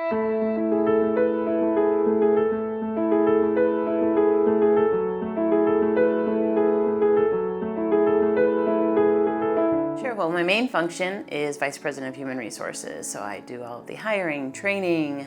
Sure, well, my main function is Vice President of Human Resources, so I do all of the hiring, training,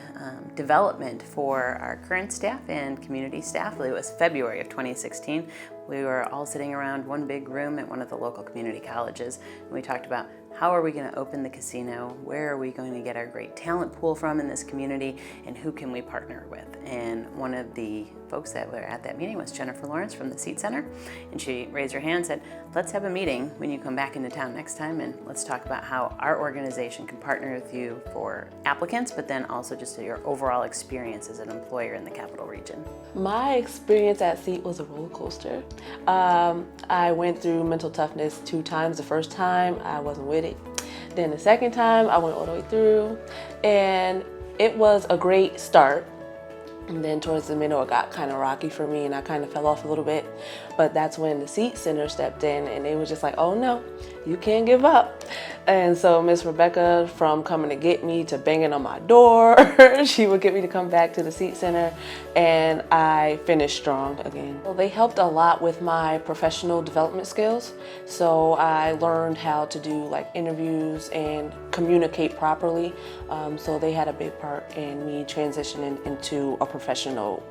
development for our current staff and community staff. It was February of 2016. We were all sitting around one big room at one of the local community colleges, and we talked about how are we going to open the casino, where are we going to get our great talent pool from in this community, and who can we partner with. And one of the folks that were at that meeting was Jennifer Lawrence from the Seat Center, and she raised her hand and said, let's have a meeting when you come back into town next time, and let's talk about how our organization can partner with you for applicants, but then also just your overall experience as an employer in the Capital Region. My experience at Seat was a roller coaster. I went through mental toughness 2 times. The first time, I wasn't with it. Then the second time, I went all the way through, and it was a great start. And then towards the middle, it got kind of rocky for me and I kind of fell off a little bit. But that's when the Seat Center stepped in and they was just like, oh no, you can't give up. And so Miss Rebecca, from coming to get me to banging on my door, she would get me to come back to the Seat Center, and I finished strong again. Well, they helped a lot with my professional development skills. So I learned how to do like interviews and communicate properly. So they had a big part in me transitioning into a professional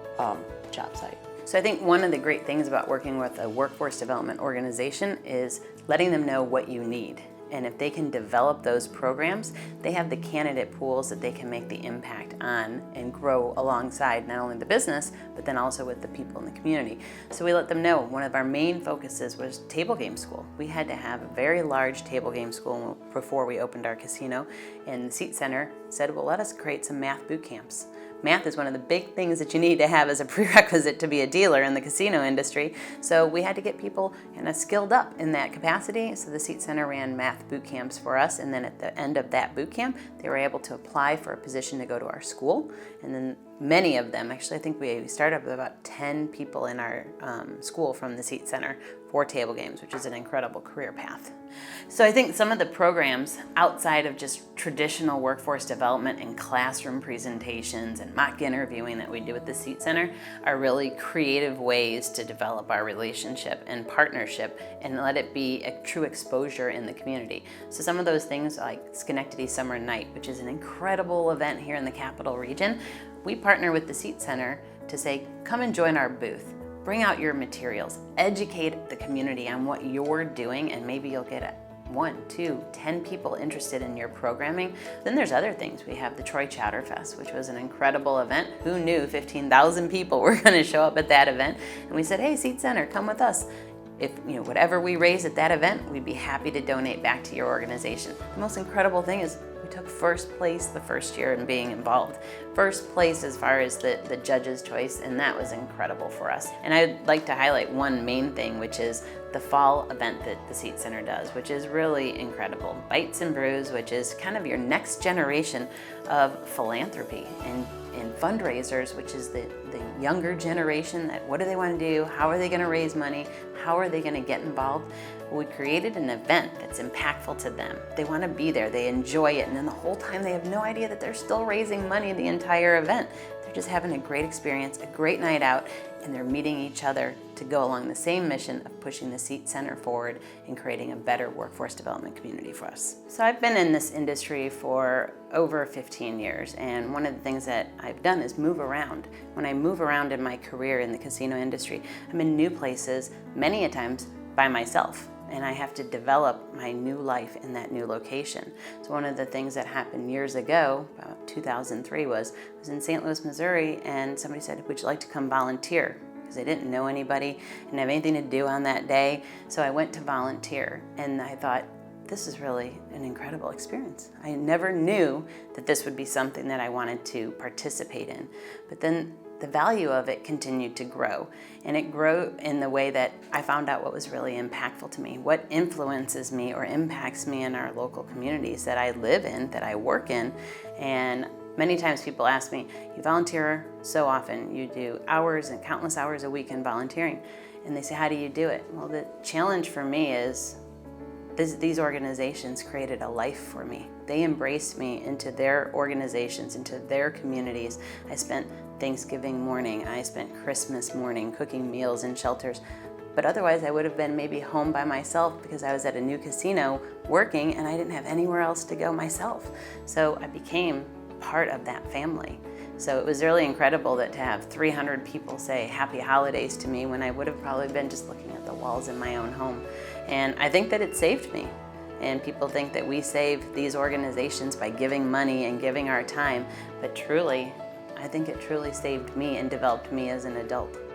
job site. So I think one of the great things about working with a workforce development organization is letting them know what you need. And if they can develop those programs, they have the candidate pools that they can make the impact on and grow alongside not only the business, but then also with the people in the community. So we let them know one of our main focuses was table game school. We had to have a very large table game school before we opened our casino, and the Seat Center said, well, let us create some math boot camps. Math is one of the big things that you need to have as a prerequisite to be a dealer in the casino industry. So we had to get people kind of skilled up in that capacity. So the Seat Center ran math boot camps for us, and then at the end of that boot camp, they were able to apply for a position to go to our school. And then many of them, actually I think we started with about 10 people in our school from the Seat Center for table games, which is an incredible career path. So I think some of the programs outside of just traditional workforce development and classroom presentations and mock interviewing that we do at the Seat Center are really creative ways to develop our relationship and partnership and let it be a true exposure in the community. So some of those things like Schenectady Summer Night, which is an incredible event here in the Capital Region, we partner with the Seat Center to say, come and join our booth. Bring out your materials, educate the community on what you're doing, and maybe you'll get 1, 2, 10 people interested in your programming. Then there's other things. We have the Troy Chowder Fest, which was an incredible event. Who knew 15,000 people were going to show up at that event? And we said, hey, Seat Center, come with us. If whatever we raise at that event, we'd be happy to donate back to your organization. The most incredible thing is we took first place the first year in being involved. First place as far as the judge's choice, and that was incredible for us. And I'd like to highlight one main thing, which is the fall event that the Seat Center does, which is really incredible. Bites and Brews, which is kind of your next generation of philanthropy and fundraisers, which is the younger generation that what do they want to do, how are they going to raise money, how are they going to get involved. We created an event that's impactful to them. They want to be there, they enjoy it, and then the whole time they have no idea that they're still raising money the entire event. They're just having a great experience, a great night out, and they're meeting each other to go along the same mission of pushing the Seat Center forward and creating a better workforce development community for us. So I've been in this industry for over 15 years, and one of the things that I've done is move around. When I move around in my career in the casino industry, I'm in new places many a times by myself, and I have to develop my new life in that new location. So one of the things that happened years ago, about 2003, was in St. Louis, Missouri, and somebody said, would you like to come volunteer? Because I didn't know anybody, didn't have anything to do on that day. So I went to volunteer, and I thought, this is really an incredible experience. I never knew that this would be something that I wanted to participate in. But then the value of it continued to grow, and it grew in the way that I found out what was really impactful to me, what influences me or impacts me in our local communities that I live in, that I work in. And many times people ask me, you volunteer so often, you do hours and countless hours a week in volunteering, and they say, how do you do it? Well, the challenge for me is these organizations created a life for me. They embraced me into their organizations, into their communities. I spent Thanksgiving morning, I spent Christmas morning cooking meals in shelters. But otherwise I would have been maybe home by myself because I was at a new casino working and I didn't have anywhere else to go myself. So I became part of that family. So it was really incredible that to have 300 people say happy holidays to me when I would have probably been just looking at the walls in my own home. And I think that it saved me. And people think that we save these organizations by giving money and giving our time, but truly, I think it truly saved me and developed me as an adult.